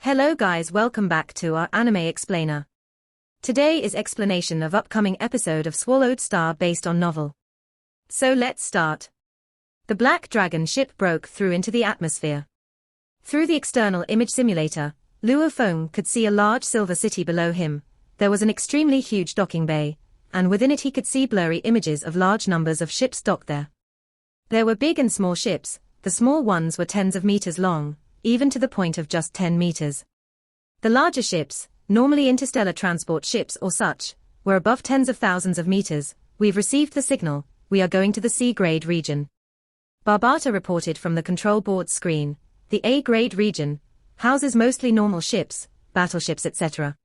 Hello guys, welcome back to our anime explainer. Today is explanation of upcoming episode of Swallowed Star based on novel. So let's start. The Black Dragon ship broke through into the atmosphere. Through the external image simulator, Luo Feng could see a large silver city below him. There was an extremely huge docking bay, and within it he could see blurry images of large numbers of ships docked there. There were big and small ships. The small ones were tens of meters long, even to the point of just 10 meters. The larger ships, normally interstellar transport ships or such, were above tens of thousands of meters. We've received the signal, we are going to the C-grade region. Barbata reported from the control board screen. The A-grade region houses mostly normal ships, battleships etc.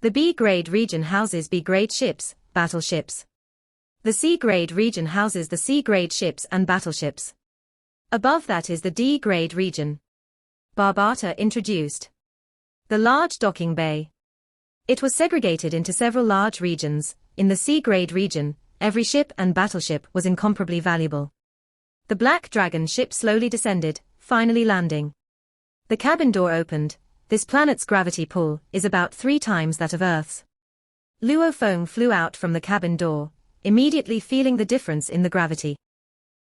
The B-grade region houses B-grade ships, battleships. The C-grade region houses the C-grade ships and battleships. Above that is the D-grade region. Barbata introduced the large docking bay. It was segregated into several large regions. In the C-grade region, every ship and battleship was incomparably valuable. The Black Dragon ship slowly descended, finally landing. The cabin door opened. This planet's gravity pull is about 3 times that of Earth's. Luo Feng flew out from the cabin door, immediately feeling the difference in the gravity.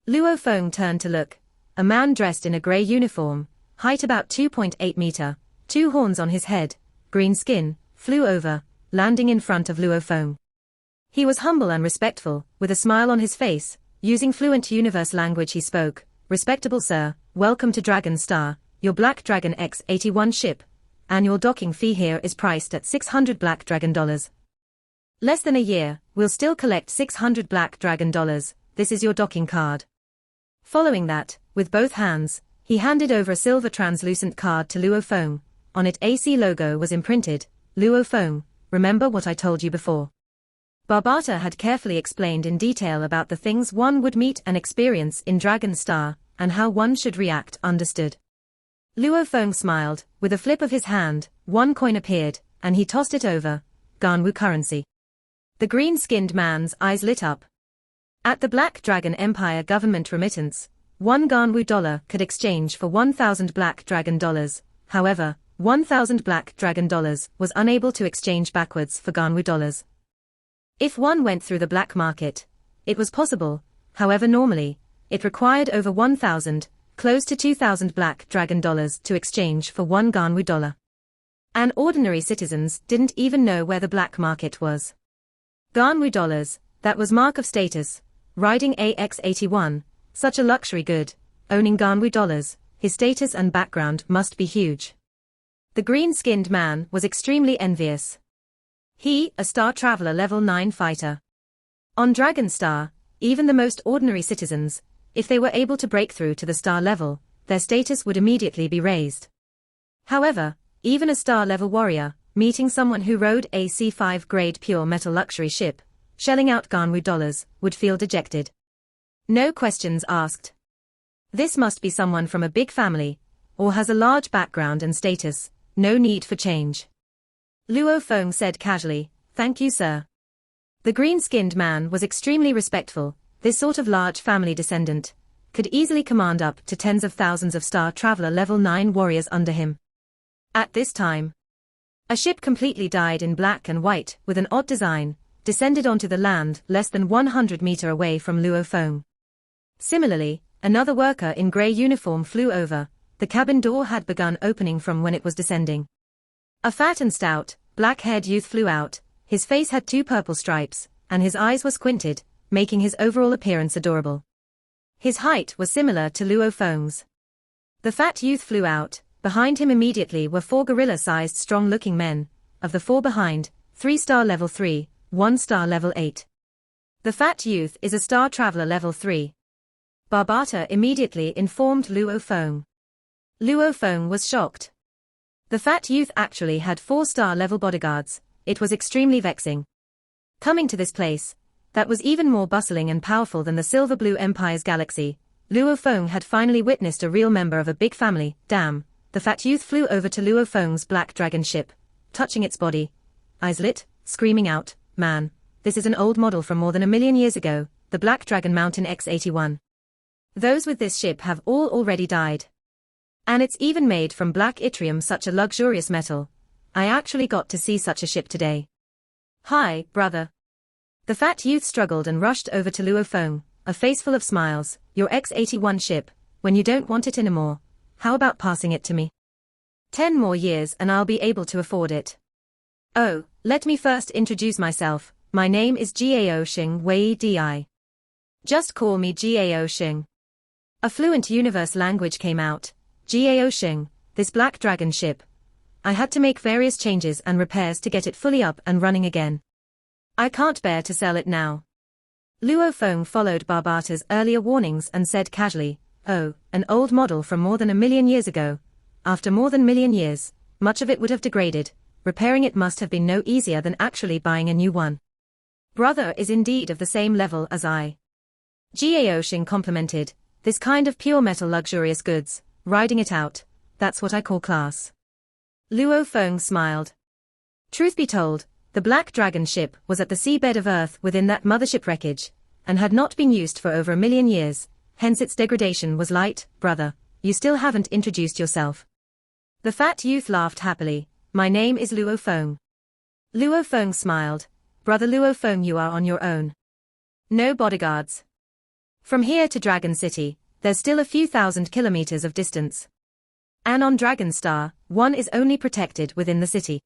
Luo Feng turned to look. A man dressed in a grey uniform, height about 2.8 meter, 2 horns on his head, green skin, flew over, landing in front of Luo Feng. He was humble and respectful, with a smile on his face. Using fluent universe language he spoke. Respectable sir, welcome to Dragon Star, your Black Dragon X-81 ship. Annual docking fee here is priced at $600 Black Dragon dollars. Less than a year, we'll still collect $600 Black Dragon dollars. This is your docking card. Following that, with both hands, he handed over a silver translucent card to Luo Feng. On it AC logo was imprinted. Luo Feng, remember what I told you before. Barbata had carefully explained in detail about the things one would meet and experience in Dragon Star, and how one should react. Understood. Luo Feng smiled. With a flip of his hand, 1 coin appeared, and he tossed it over. Ganwu currency. The green-skinned man's eyes lit up. At the Black Dragon Empire government remittance, 1 Ganwu dollar could exchange for 1,000 Black Dragon dollars. However, 1,000 Black Dragon dollars was unable to exchange backwards for Ganwu dollars. If one went through the black market, it was possible. However, normally, it required over 1,000, close to 2,000 Black Dragon dollars to exchange for 1 Ganwu dollar. And ordinary citizens didn't even know where the black market was. Ganwu dollars, that was mark of status. Riding AX-81, such a luxury good, owning Ganwu dollars, his status and background must be huge. The green-skinned man was extremely envious. He, a star traveler level 9 fighter. On Dragon Star, even the most ordinary citizens, if they were able to break through to the star level, their status would immediately be raised. However, even a star level warrior, meeting someone who rode a C5 grade pure metal luxury ship, shelling out Ganwu dollars, would feel dejected. No questions asked. This must be someone from a big family, or has a large background and status. No need for change. Luo Feng said casually, thank you sir. The green-skinned man was extremely respectful. This sort of large family descendant could easily command up to tens of thousands of Star Traveler level 9 warriors under him. At this time, a ship completely dyed in black and white with an odd design descended onto the land less than 100 meters away from Luo Feng. Similarly, another worker in grey uniform flew over. The cabin door had begun opening from when it was descending. A fat and stout, black-haired youth flew out. His face had 2 purple stripes, and his eyes were squinted, making his overall appearance adorable. His height was similar to Luo Feng's. The fat youth flew out. Behind him immediately were 4 gorilla-sized strong-looking men. Of the 4 behind, 3 star level 3, 1 star level 8. The fat youth is a star traveler level 3. Barbata immediately informed Luo Feng. Luo Feng was shocked. The fat youth actually had 4 star level bodyguards. It was extremely vexing. Coming to this place, that was even more bustling and powerful than the Silver Blue Empire's galaxy, Luo Feng had finally witnessed a real member of a big family. Damn. The fat youth flew over to Luo Feng's Black Dragon ship, touching its body. Eyes lit, screaming out, man, this is an old model from more than 1,000,000 years ago, the Black Dragon Mountain X-81. Those with this ship have all already died. And it's even made from black yttrium, such a luxurious metal. I actually got to see such a ship today. Hi, brother. The fat youth struggled and rushed over to Luo Feng, a face full of smiles. Your X-81 ship, when you don't want it anymore, how about passing it to me? 10 more years and I'll be able to afford it. Oh, let me first introduce myself. My name is Gao Xing Wei Di. Just call me Gao Xing. A fluent universe language came out. Gao Xing, this black dragon ship. I had to make various changes and repairs to get it fully up and running again. I can't bear to sell it now. Luo Feng followed Barbata's earlier warnings and said casually, oh, an old model from more than 1,000,000 years ago. After more than 1,000,000 years, much of it would have degraded. Repairing it must have been no easier than actually buying a new one. Brother is indeed of the same level as I. Gao Xing complimented, this kind of pure metal luxurious goods, riding it out, that's what I call class. Luo Feng smiled. Truth be told, the Black Dragon ship was at the seabed of Earth within that mothership wreckage, and had not been used for over 1,000,000 years, hence its degradation was light. Brother, you still haven't introduced yourself. The fat youth laughed happily. My name is Luo Feng. Luo Feng smiled. Brother Luo Feng, you are on your own. No bodyguards. From here to Dragon City, there's still a few thousand kilometers of distance. And on Dragon Star, one is only protected within the city.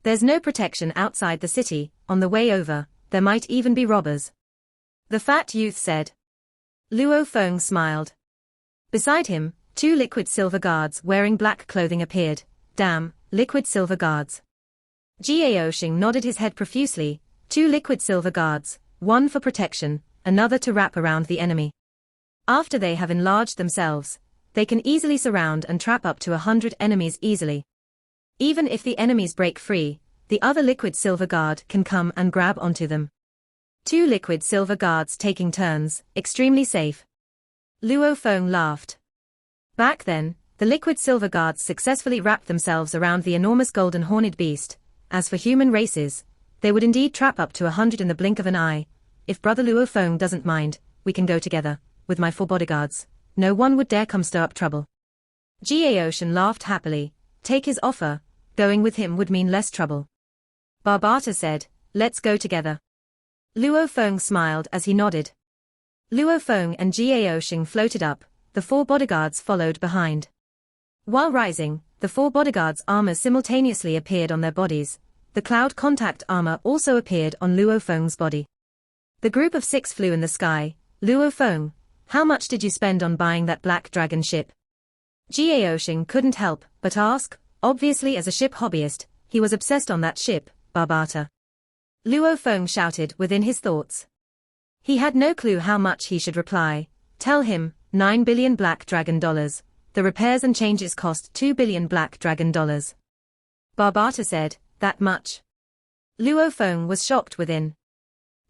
There's no protection outside the city. On the way over, there might even be robbers. The fat youth said. Luo Feng smiled. Beside him, 2 liquid silver guards wearing black clothing appeared. Damn, liquid silver guards. Gao Xing nodded his head profusely. 2 liquid silver guards, one for protection, another to wrap around the enemy. After they have enlarged themselves, they can easily surround and trap up to 100 enemies easily. Even if the enemies break free, the other liquid silver guard can come and grab onto them. 2 liquid silver guards taking turns, extremely safe. Luo Feng laughed. Back then, the liquid silver guards successfully wrapped themselves around the enormous golden horned beast. As for human races, they would indeed trap up to 100 in the blink of an eye. If Brother Luo Feng doesn't mind, we can go together, with my 4 bodyguards. No one would dare come stir up trouble. Gao Xing laughed happily. Take his offer, going with him would mean less trouble. Barbata said, let's go together. Luo Feng smiled as he nodded. Luo Feng and Gao Xing floated up, the 4 bodyguards followed behind. While rising, the 4 bodyguards' armor simultaneously appeared on their bodies. The cloud contact armor also appeared on Luo Feng's body. The group of 6 flew in the sky. Luo Feng, how much did you spend on buying that Black Dragon ship? Gao Xing couldn't help but ask. Obviously, as a ship hobbyist, he was obsessed on that ship, Barbata. Luo Feng shouted within his thoughts. He had no clue how much he should reply. Tell him, 9 billion Black Dragon dollars. The repairs and changes cost 2 billion Black Dragon dollars. Barbata said, that much? Luo Feng was shocked within.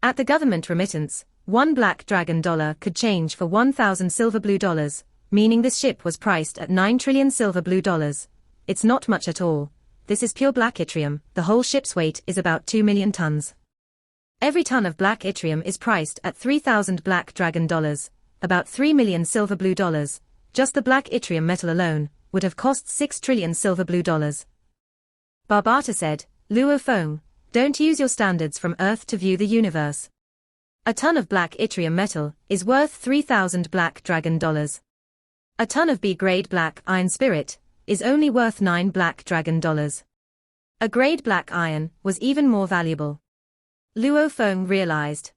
At the government remittance, 1 Black Dragon dollar could change for 1,000 silver blue dollars, meaning this ship was priced at 9 trillion silver blue dollars. It's not much at all. This is pure black yttrium. The whole ship's weight is about 2 million tons. Every ton of black yttrium is priced at 3,000 Black Dragon dollars, about 3 million silver blue dollars. Just the black yttrium metal alone would have cost 6 trillion silver blue dollars. Barbata said, Luo Feng, don't use your standards from Earth to view the universe. A ton of black yttrium metal is worth 3,000 Black Dragon dollars. A ton of B-grade black iron spirit is only worth 9 Black Dragon dollars. A grade black iron was even more valuable. Luo Feng realized.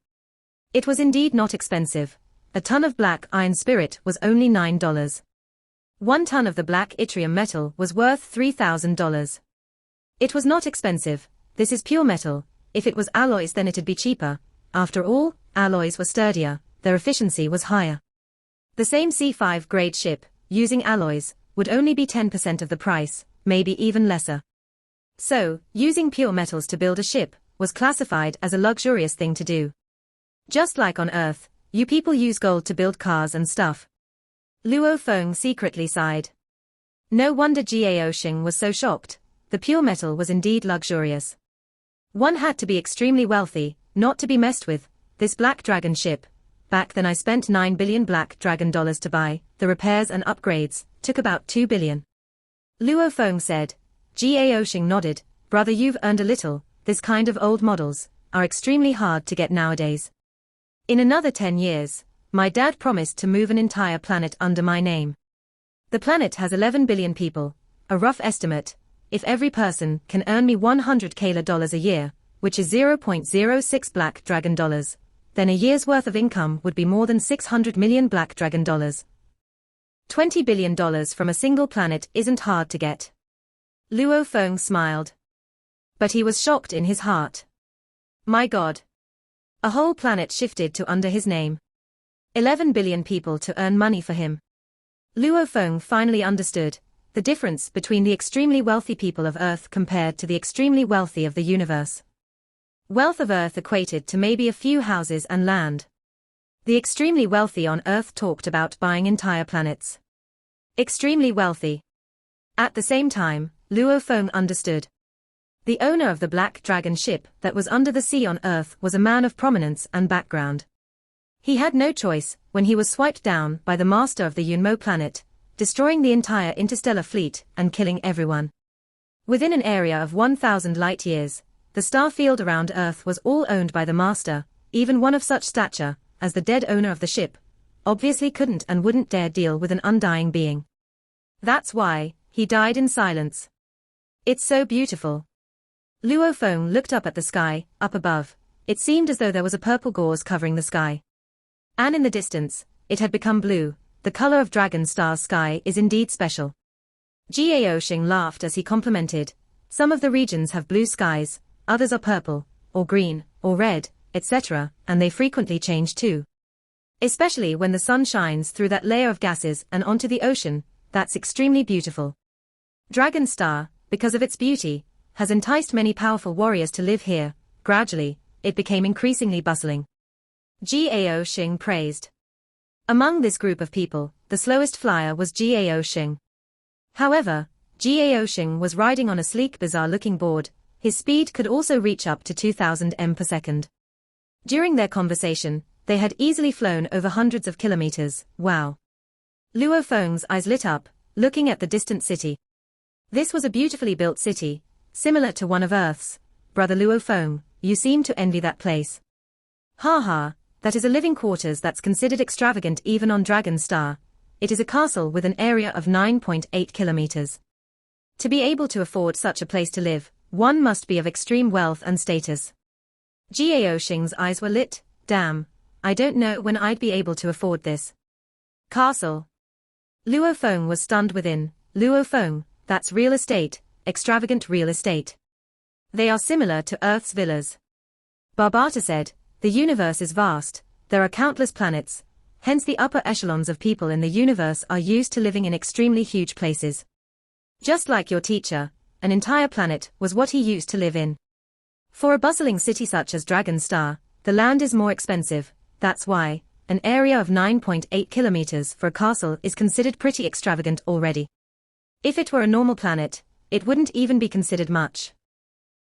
It was indeed not expensive. A ton of black iron spirit was only $9. 1 ton of the black yttrium metal was worth $3,000. It was not expensive. This is pure metal. If it was alloys, then it'd be cheaper. After all, alloys were sturdier, their efficiency was higher. The same C5 grade ship, using alloys, would only be 10% of the price, maybe even lesser. So, using pure metals to build a ship was classified as a luxurious thing to do. Just like on Earth, you people use gold to build cars and stuff. Luo Feng secretly sighed. No wonder Gao Xing was so shocked. The pure metal was indeed luxurious. One had to be extremely wealthy, not to be messed with. This Black Dragon ship, back then I spent 9 billion black dragon dollars to buy, the repairs and upgrades, took about 2 billion. Luo Feng said. Gao Xing nodded, brother you've earned a little, this kind of old models, are extremely hard to get nowadays. In another 10 years, my dad promised to move an entire planet under my name. The planet has 11 billion people, a rough estimate, if every person can earn me 100 Kala dollars a year, which is 0.06 black dragon dollars, then a year's worth of income would be more than 600 million black dragon dollars. $20 billion from a single planet isn't hard to get. Luo Feng smiled. But he was shocked in his heart. My God. A whole planet shifted to under his name. 11 billion people to earn money for him. Luo Feng finally understood the difference between the extremely wealthy people of Earth compared to the extremely wealthy of the universe. Wealth of Earth equated to maybe a few houses and land. The extremely wealthy on Earth talked about buying entire planets. Extremely wealthy. At the same time, Luo Feng understood. The owner of the Black Dragon ship that was under the sea on Earth was a man of prominence and background. He had no choice when he was swiped down by the master of the Yunmo planet, destroying the entire interstellar fleet and killing everyone. Within an area of 1,000 light-years, the star field around Earth was all owned by the master, even one of such stature, as the dead owner of the ship, obviously couldn't and wouldn't dare deal with an undying being. That's why he died in silence. It's so beautiful. Luo Feng looked up at the sky, up above. It seemed as though there was a purple gauze covering the sky. And in the distance, it had become blue. The color of Dragon Star's sky is indeed special. Gao Xing laughed as he complimented. Some of the regions have blue skies, others are purple, or green, or red, etc., and they frequently change too. Especially when the sun shines through that layer of gases and onto the ocean, that's extremely beautiful. Dragon Star, because of its beauty, has enticed many powerful warriors to live here. Gradually, it became increasingly bustling. Gao Xing praised. Among this group of people, the slowest flyer was Gao Xing. However, Gao Xing was riding on a sleek bizarre-looking board. His speed could also reach up to 2000 m per second. During their conversation, they had easily flown over hundreds of kilometers. Wow. Luo Feng's eyes lit up, looking at the distant city. This was a beautifully built city, similar to one of Earth's. Brother Luo Feng, you seem to envy that place. Ha ha, that is a living quarters that's considered extravagant even on Dragon Star. It is a castle with an area of 9.8 kilometers. To be able to afford such a place to live, one must be of extreme wealth and status. Gao Xing's eyes were lit. Damn, I don't know when I'd be able to afford this castle. Luo Feng was stunned within. Luo Feng, that's real estate, extravagant real estate. They are similar to Earth's villas. Barbata said, the universe is vast, there are countless planets, hence the upper echelons of people in the universe are used to living in extremely huge places. Just like your teacher, an entire planet was what he used to live in. For a bustling city such as Dragon Star, the land is more expensive, that's why an area of 9.8 kilometers for a castle is considered pretty extravagant already. If it were a normal planet, it wouldn't even be considered much.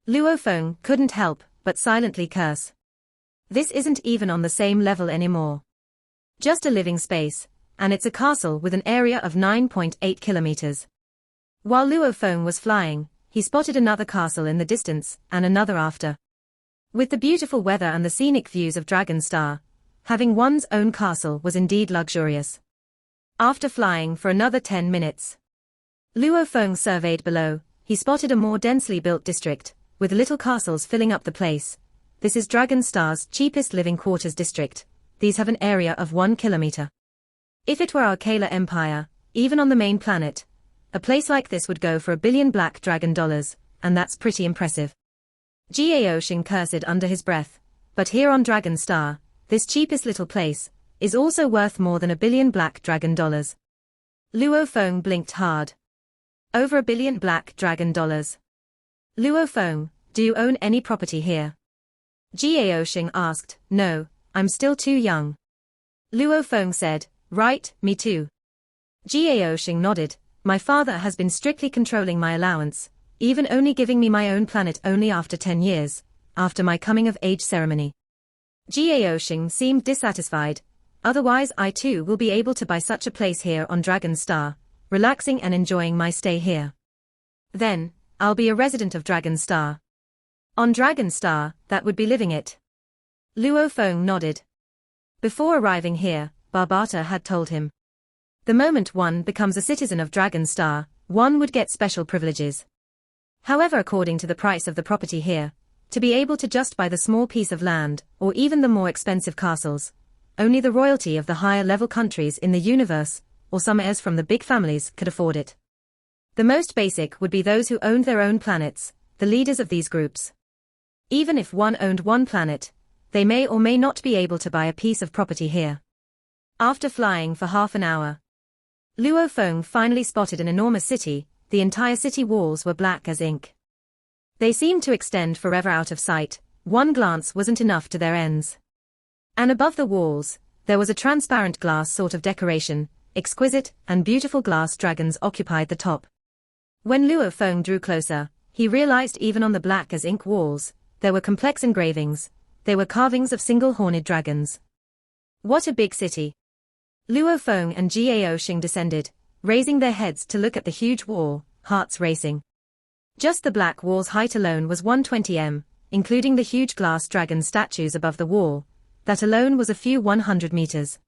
Luo Feng couldn't help but silently curse. This isn't even on the same level anymore. Just a living space, and it's a castle with an area of 9.8 kilometers. While Luo Feng was flying, he spotted another castle in the distance, and another after. With the beautiful weather and the scenic views of Dragon Star, having one's own castle was indeed luxurious. After flying for another 10 minutes, Luo Feng surveyed below. He spotted a more densely built district, with little castles filling up the place. This is Dragon Star's cheapest living quarters district. These have an area of 1 kilometer. If it were our Kala Empire, even on the main planet, a place like this would go for $1 billion black dragon dollars, and that's pretty impressive. Gao Xing cursed under his breath, but here on Dragon Star, this cheapest little place, is also worth more than $1 billion black dragon dollars. Luo Feng blinked hard. Over $1 billion black dragon dollars. Luo Feng, do you own any property here? Gao Xing asked. No, I'm still too young. Luo Feng said, right, me too. Gao Xing nodded. My father has been strictly controlling my allowance, even only giving me my own planet only after 10 years, after my coming of age ceremony. Gao Xing seemed dissatisfied. otherwise I too will be able to buy such a place here on Dragon Star, relaxing and enjoying my stay here. Then, I'll be a resident of Dragon Star. On Dragon Star, that would be living it. Luo Feng nodded. Before arriving here, Barbata had told him. The moment one becomes a citizen of Dragon Star, one would get special privileges. However, according to the price of the property here, to be able to just buy the small piece of land, or even the more expensive castles, only the royalty of the higher level countries in the universe, or some heirs from the big families, could afford it. The most basic would be those who owned their own planets, the leaders of these groups. Even if one owned one planet, they may or may not be able to buy a piece of property here. After flying for half an hour, Luo Feng finally spotted an enormous city. The entire city walls were black as ink. They seemed to extend forever out of sight. One glance wasn't enough to their ends. And above the walls, there was a transparent glass sort of decoration. Exquisite and beautiful glass dragons occupied the top. When Luo Feng drew closer, he realized even on the black as ink walls, there were complex engravings. They were carvings of single-horned dragons. What a big city! Luo Feng and Gao Xing descended, raising their heads to look at the huge wall, hearts racing. Just the black wall's height alone was 120 m, including the huge glass dragon statues above the wall. That alone was a few 100 meters.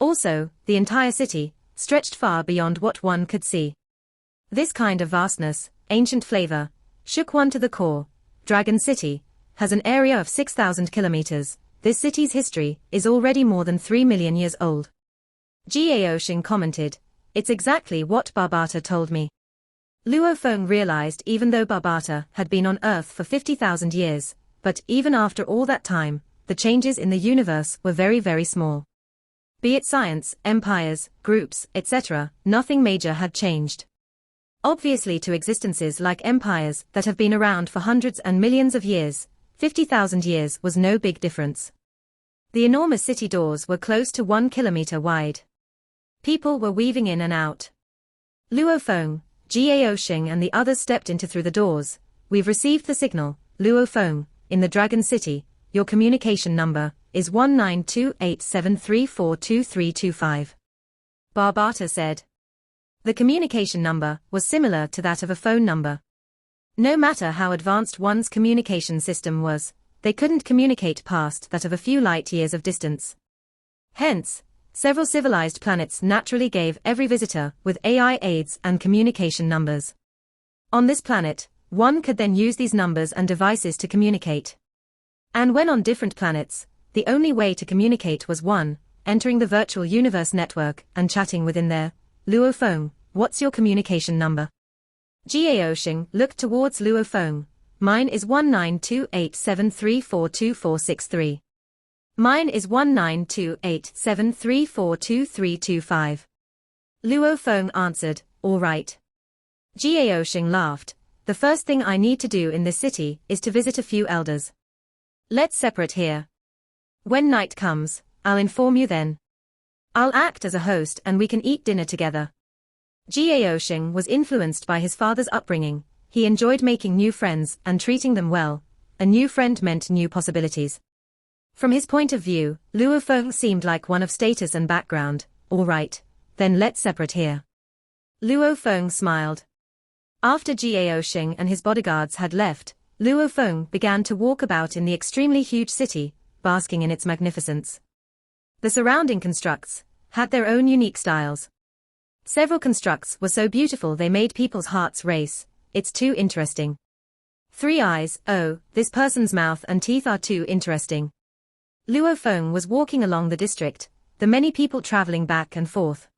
Also, the entire city stretched far beyond what one could see. This kind of vastness, ancient flavor, shook one to the core. Dragon City has an area of 6,000 kilometers. This city's history is already more than 3 million years old. Gao Xing commented, "It's exactly what Barbata told me." Luo Feng realized even though Barbata had been on Earth for 50,000 years, but even after all that time, the changes in the universe were very, very small. Be it science, empires, groups, etc., nothing major had changed. Obviously, to existences like empires that have been around for hundreds and millions of years, 50,000 years was no big difference. The enormous city doors were close to 1 kilometer wide. People were weaving in and out. Luo Feng, Gao Xing and the others stepped into through the doors. "We've received the signal, Luo Feng, in the Dragon City. Your communication number is 192873423325. Barbata said. The communication number was similar to that of a phone number. No matter how advanced one's communication system was, they couldn't communicate past that of a few light years of distance. Hence, several civilized planets naturally gave every visitor with AI aids and communication numbers. On this planet, one could then use these numbers and devices to communicate. And when on different planets, the only way to communicate was one, entering the virtual universe network and chatting within there. "Luo Feng, what's your communication number?" Gao Xing looked towards Luo Feng. "Mine is 192873424463. Mine is 192873423325. Luo Feng answered, "All right." Gao Xing laughed. "The first thing I need to do in this city is to visit a few elders. Let's separate here. When night comes, I'll inform you then. I'll act as a host and we can eat dinner together." Gao Xing was influenced by his father's upbringing. He enjoyed making new friends and treating them well. A new friend meant new possibilities. From his point of view, Luo Feng seemed like one of status and background. "All right, then let's separate here." Luo Feng smiled. After Gao Xing and his bodyguards had left, Luo Feng began to walk about in the extremely huge city, basking in its magnificence. The surrounding constructs had their own unique styles. Several constructs were so beautiful they made people's hearts race. "It's too interesting. 3 eyes, oh, this person's mouth and teeth are too interesting." Luo Feng was walking along the district, the many people traveling back and forth.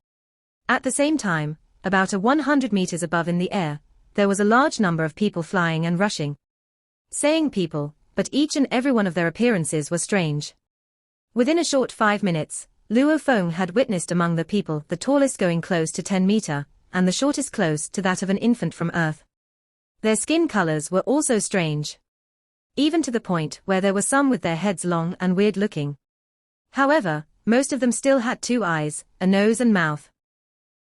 At the same time, about 100 meters above in the air, there was a large number of people flying and rushing. Saying people, but each and every one of their appearances were strange. Within a short 5 minutes, Luo Feng had witnessed among the people the tallest going close to 10 meter, and the shortest close to that of an infant from Earth. Their skin colors were also strange. Even to the point where there were some with their heads long and weird looking. However, most of them still had 2 eyes, a nose and mouth.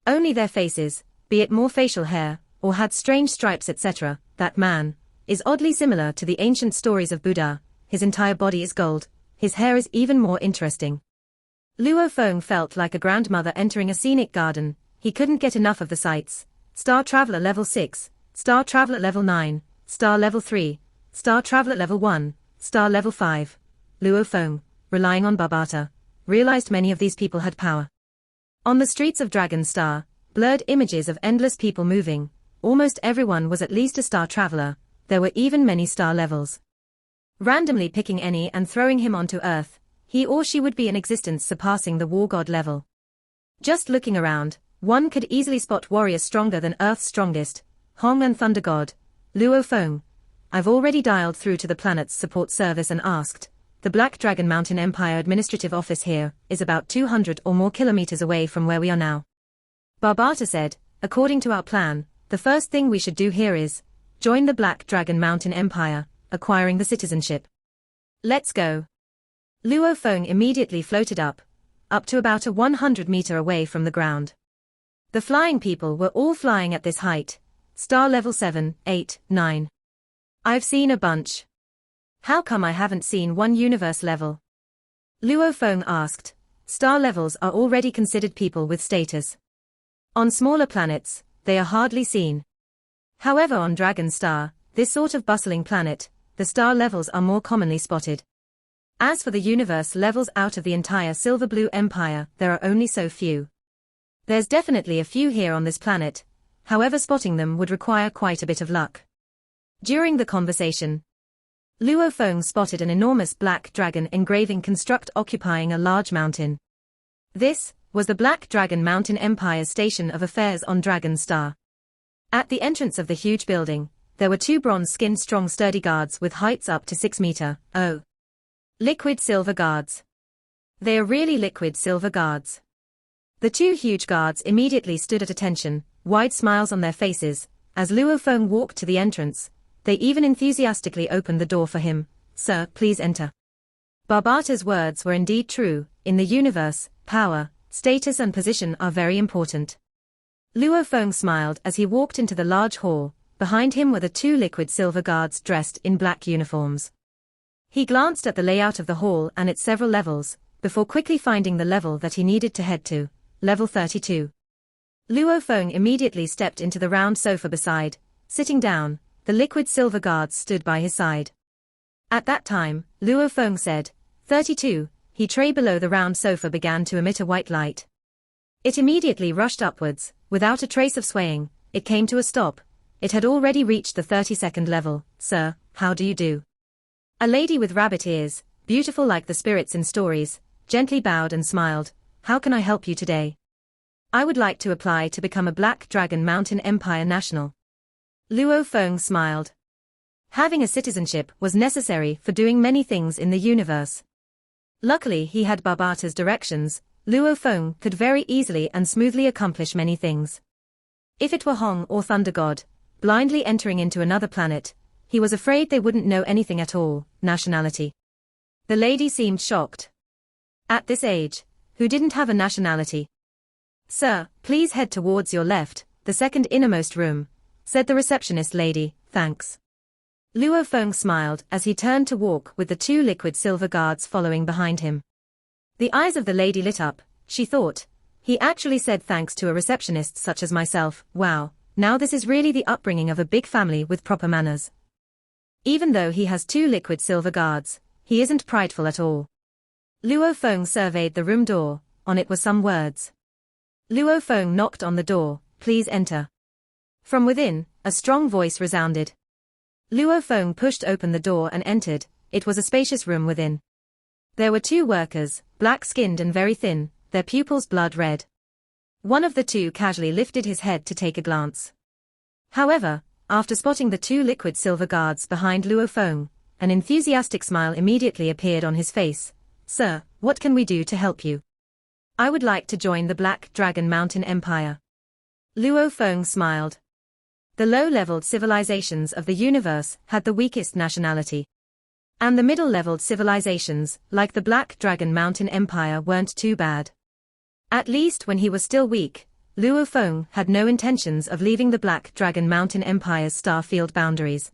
Only their faces, be it more facial hair, or had strange stripes etc. That man is oddly similar to the ancient stories of Buddha. His entire body is gold, his hair is even more interesting. Luo Feng felt like a grandmother entering a scenic garden. He couldn't get enough of the sights. Star Traveler Level 6, Star Traveler Level 9, Star Level 3, Star Traveler Level 1, Star Level 5. Luo Feng, relying on Barbata, realized many of these people had power. On the streets of Dragon Star, blurred images of endless people moving. Almost everyone was at least a star traveler. There were even many star levels. Randomly picking any and throwing him onto Earth, he or she would be in existence surpassing the war god level. Just looking around, one could easily spot warriors stronger than Earth's strongest, Hong and Thunder God. Luo Feng. I've already dialed through to the planet's support service and asked. The Black Dragon Mountain Empire administrative office here is about 200 or more kilometers away from where we are now. Barbata said, according to our plan, the first thing we should do here is join the Black Dragon Mountain Empire, acquiring the citizenship. Let's go. Luo Feng immediately floated up to about a 100-meter away from the ground. The flying people were all flying at this height. Star level 7, 8, 9. I've seen a bunch. How come I haven't seen one universe level? Luo Feng asked. Star levels are already considered people with status. On smaller planets, they are hardly seen. However, on Dragon Star, this sort of bustling planet, the star levels are more commonly spotted. As for the universe levels out of the entire Silver Blue Empire, there are only so few. There's definitely a few here on this planet, however spotting them would require quite a bit of luck. During the conversation, Luo Feng spotted an enormous black dragon engraving construct occupying a large mountain. This was the Black Dragon Mountain Empire's station of affairs on Dragon Star. At the entrance of the huge building, there were two bronze-skinned strong sturdy guards with heights up to 6 meters. Oh. Liquid silver guards. They are really liquid silver guards. The two huge guards immediately stood at attention, wide smiles on their faces, as Luo Feng walked to the entrance. They even enthusiastically opened the door for him. Sir, please enter. Barbata's words were indeed true. In the universe, power, status and position are very important. Luo Feng smiled as he walked into the large hall. Behind him were the two liquid silver guards dressed in black uniforms. He glanced at the layout of the hall and its several levels, before quickly finding the level that he needed to head to, level 32. Luo Feng immediately stepped into the round sofa beside. Sitting down, the liquid silver guards stood by his side. At that time, Luo Feng said, 32, the tray below the round sofa began to emit a white light. It immediately rushed upwards, without a trace of swaying. It came to a stop. It had already reached the 32nd level. Sir, how do you do? A lady with rabbit ears, beautiful like the spirits in stories, gently bowed and smiled. How can I help you today? I would like to apply to become a Black Dragon Mountain Empire national. Luo Feng smiled. Having a citizenship was necessary for doing many things in the universe. Luckily he had Barbata's directions. Luo Feng could very easily and smoothly accomplish many things. If it were Hong or Thunder God, blindly entering into another planet, he was afraid they wouldn't know anything at all. Nationality. The lady seemed shocked. At this age, who didn't have a nationality? Sir, please head towards your left, the second innermost room, said the receptionist lady. Thanks. Luo Feng smiled as he turned to walk with the two liquid silver guards following behind him. The eyes of the lady lit up. She thought, he actually said thanks to a receptionist such as myself. Wow, now this is really the upbringing of a big family with proper manners. Even though he has two liquid silver guards, he isn't prideful at all. Luo Feng surveyed the room door. On it were some words. Luo Feng knocked on the door. Please enter. From within, a strong voice resounded. Luo Feng pushed open the door and entered. It was a spacious room within. There were two workers, black-skinned and very thin, their pupils blood red. One of the two casually lifted his head to take a glance. However, after spotting the two liquid silver guards behind Luo Feng, an enthusiastic smile immediately appeared on his face. Sir, what can we do to help you? I would like to join the Black Dragon Mountain Empire. Luo Feng smiled. The low-leveled civilizations of the universe had the weakest nationality. And the middle-leveled civilizations, like the Black Dragon Mountain Empire, weren't too bad. At least when he was still weak, Luo Feng had no intentions of leaving the Black Dragon Mountain Empire's starfield boundaries.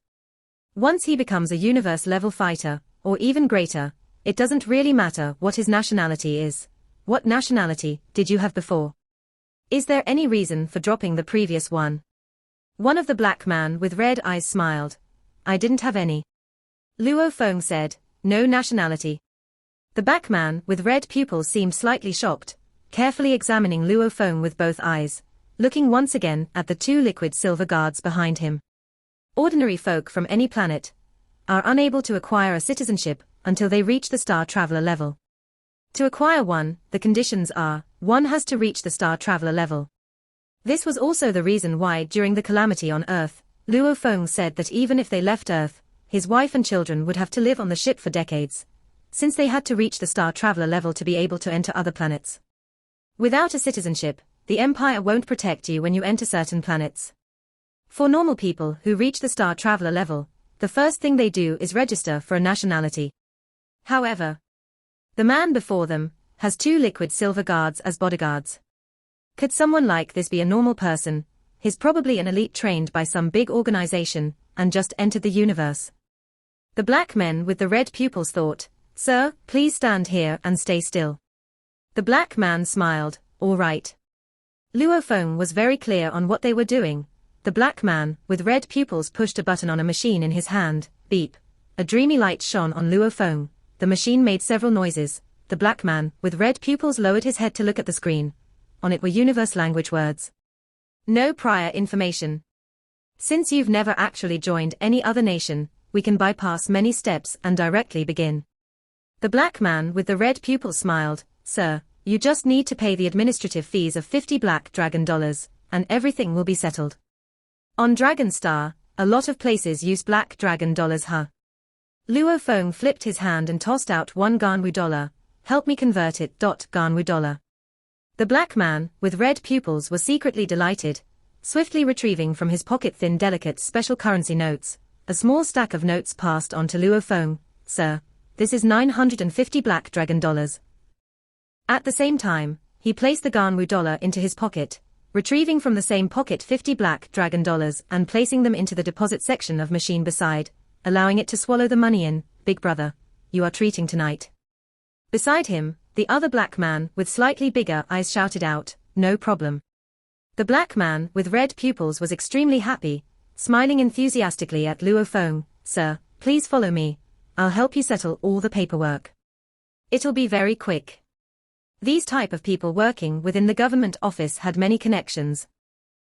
Once he becomes a universe-level fighter, or even greater, it doesn't really matter what his nationality is. what nationality did you have before? Is there any reason for dropping the previous one? One of the black man with red eyes smiled. I didn't have any. Luo Feng said, no nationality. The black man with red pupils seemed slightly shocked, carefully examining Luo Feng with both eyes, looking once again at the two liquid silver guards behind him. Ordinary folk from any planet are unable to acquire a citizenship until they reach the Star Traveler level. To acquire one, the conditions are, one has to reach the Star Traveler level. This was also the reason why during the calamity on Earth, Luo Feng said that even if they left Earth, his wife and children would have to live on the ship for decades, since they had to reach the Star Traveler level to be able to enter other planets. Without a citizenship, the Empire won't protect you when you enter certain planets. For normal people who reach the Star Traveler level, the first thing they do is register for a nationality. However, the man before them has two liquid silver guards as bodyguards. Could someone like this be a normal person? He's probably an elite trained by some big organization and just entered the universe. The black men with the red pupils thought, Sir, please stand here and stay still. The black man smiled, all right. Luo Feng was very clear on what they were doing. The black man with red pupils pushed a button on a machine in his hand, beep. A dreamy light shone on Luo Feng. The machine made several noises. The black man with red pupils lowered his head to look at the screen. On it were universe language words. No prior information. Since you've never actually joined any other nation, we can bypass many steps and directly begin. The black man with the red pupils smiled, Sir, you just need to pay the administrative fees of 50 black dragon dollars, and everything will be settled. On Dragon Star, a lot of places use black dragon dollars, huh? Luo Feng flipped his hand and tossed out one Ganwu dollar. Help me convert it. Ganwu dollar. The black man, with red pupils, was secretly delighted, swiftly retrieving from his pocket thin delicate special currency notes. A small stack of notes passed on to Luo Feng. Sir, this is 950 black dragon dollars. At the same time, he placed the Ganwu dollar into his pocket, retrieving from the same pocket 50 black dragon dollars and placing them into the deposit section of machine beside, allowing it to swallow the money in. Big brother, you are treating tonight. Beside him, the other black man with slightly bigger eyes shouted out, no problem. The black man with red pupils was extremely happy, smiling enthusiastically at Luo Feng. Sir, please follow me. I'll help you settle all the paperwork. It'll be very quick. These type of people working within the government office had many connections.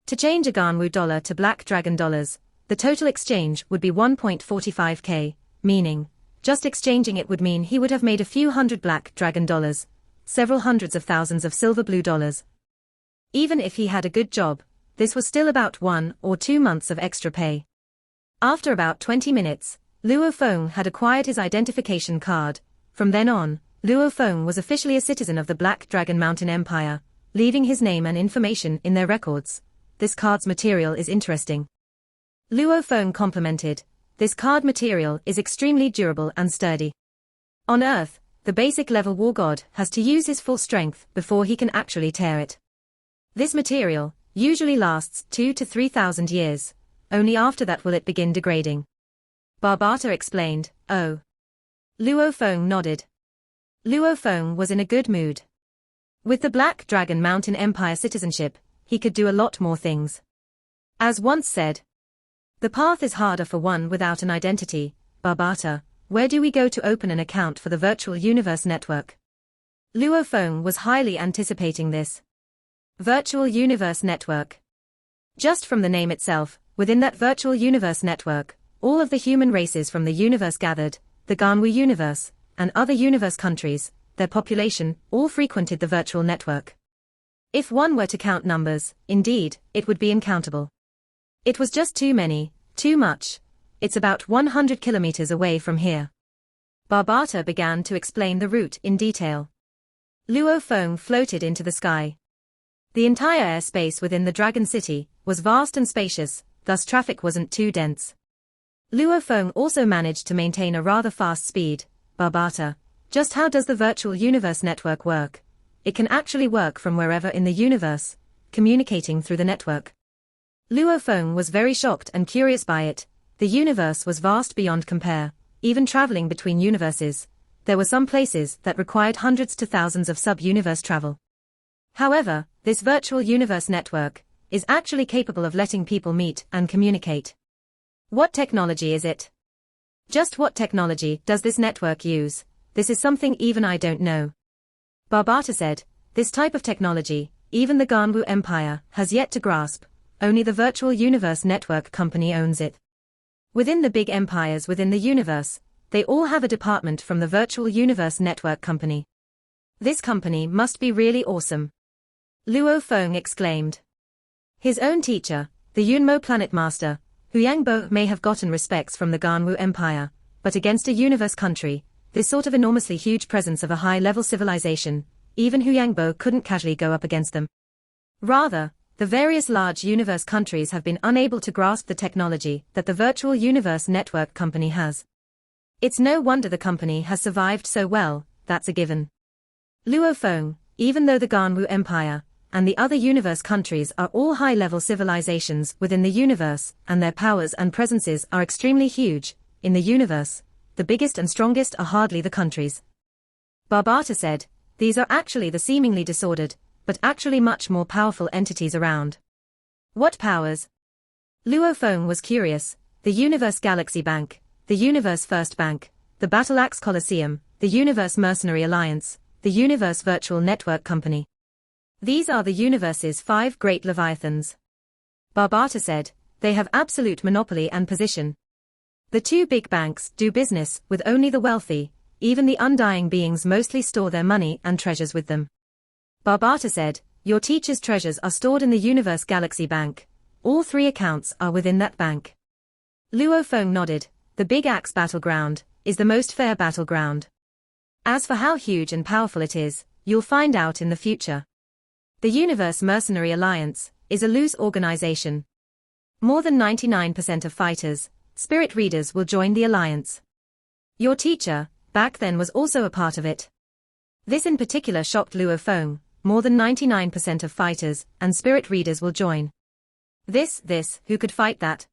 To change a Ganwu dollar to black dragon dollars, the total exchange would be 1.45k, meaning, just exchanging it would mean he would have made a few hundred black dragon dollars, several hundreds of thousands of silver blue dollars. Even if he had a good job, this was still about 1 or 2 months of extra pay. After about 20 minutes, Luo Feng had acquired his identification card. From then on, Luo Feng was officially a citizen of the Black Dragon Mountain Empire, leaving his name and information in their records. This card's material is interesting. Luo Feng complimented. This card material is extremely durable and sturdy. On Earth, the basic level war god has to use his full strength before he can actually tear it. This material usually lasts 2 to 3,000 years. Only after that will it begin degrading. Barbata explained. Oh. Luo Feng nodded. Luo Feng was in a good mood. With the Black Dragon Mountain Empire citizenship, he could do a lot more things. As once said, the path is harder for one without an identity. Barbata, where do we go to open an account for the Virtual Universe Network? Luo Feng was highly anticipating this. Virtual Universe Network. Just from the name itself, within that Virtual Universe Network, all of the human races from the universe gathered, the Ganwu universe, and other universe countries, their population, all frequented the virtual network. If one were to count numbers, indeed, it would be uncountable. It was just too many, too much. It's about 100 kilometers away from here. Barbata began to explain the route in detail. Luo Feng floated into the sky. The entire airspace within the Dragon City was vast and spacious, thus traffic wasn't too dense. Luo Feng also managed to maintain a rather fast speed. Barbata, just how does the Virtual Universe Network work? It can actually work from wherever in the universe, communicating through the network. Luo Feng was very shocked and curious by it. The universe was vast beyond compare, even traveling between universes. there were some places that required hundreds to thousands of sub-universe travel. However, this virtual universe network is actually capable of letting people meet and communicate. What technology is it? Just what technology does this network use? This is something even I don't know. Barbata said, this type of technology, even the Ganwu Empire has yet to grasp, only the Virtual Universe Network Company owns it. Within the big empires within the universe, they all have a department from the Virtual Universe Network Company. This company must be really awesome. Luo Feng exclaimed. His own teacher, the Yunmo Planet Master, Hu Yangbo may have gotten respects from the Ganwu Empire, but against a universe country, this sort of enormously huge presence of a high-level civilization, even Hu Yangbo couldn't casually go up against them. Rather, the various large universe countries have been unable to grasp the technology that the Virtual Universe Network Company has. It's no wonder the company has survived so well, that's a given. Luo Feng, even though the Ganwu Empire and the other universe countries are all high-level civilizations within the universe, and their powers and presences are extremely huge, in the universe, the biggest and strongest are hardly the countries. Barbata said, these are actually the seemingly disordered, but actually much more powerful entities around. What powers? Luo Feng was curious. The Universe Galaxy Bank, the Universe First Bank, the Battle Axe Coliseum, the Universe Mercenary Alliance, the Universe Virtual Network Company. These are the universe's 5 great leviathans. Barbata said, they have absolute monopoly and position. The 2 big banks do business with only the wealthy, even the undying beings mostly store their money and treasures with them. Barbata said, your teacher's treasures are stored in the Universe Galaxy Bank. All 3 accounts are within that bank. Luo Feng nodded. The Big Axe Battleground is the most fair battleground. As for how huge and powerful it is, you'll find out in the future. The Universe Mercenary Alliance is a loose organization. More than 99% of fighters, spirit readers will join the alliance. Your teacher, back then, was also a part of it. This in particular shocked Luo Feng. More than 99% of fighters and spirit readers will join. Who could fight that?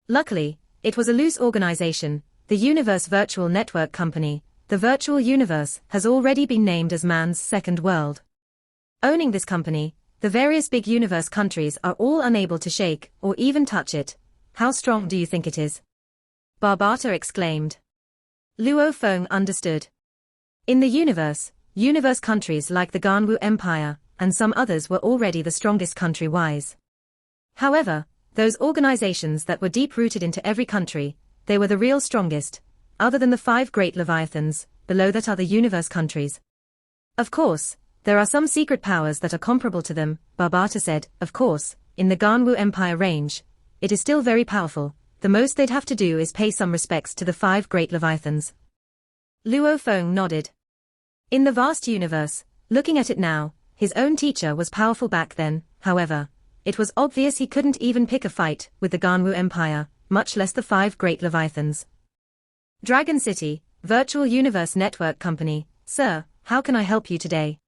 Luckily, it was a loose organization, the Universe Virtual Network Company. The virtual universe has already been named as man's second world. Owning this company, the various big universe countries are all unable to shake or even touch it. How strong do you think it is? Barbata exclaimed. Luo Feng understood. In the universe countries like the Ganwu Empire and some others were already the strongest country-wise. However, those organizations that were deep-rooted into every country, they were the real strongest, other than the 5 great leviathans, below that are the universe countries. Of course, there are some secret powers that are comparable to them, Barbata said. Of course, in the Ganwu Empire range, it is still very powerful. The most they'd have to do is pay some respects to the 5 great leviathans. Luo Feng nodded. In the vast universe, looking at it now, his own teacher was powerful back then. However, it was obvious he couldn't even pick a fight with the Ganwu Empire, much less the 5 great leviathans. Dragon City, Virtual Universe Network Company. Sir, how can I help you today?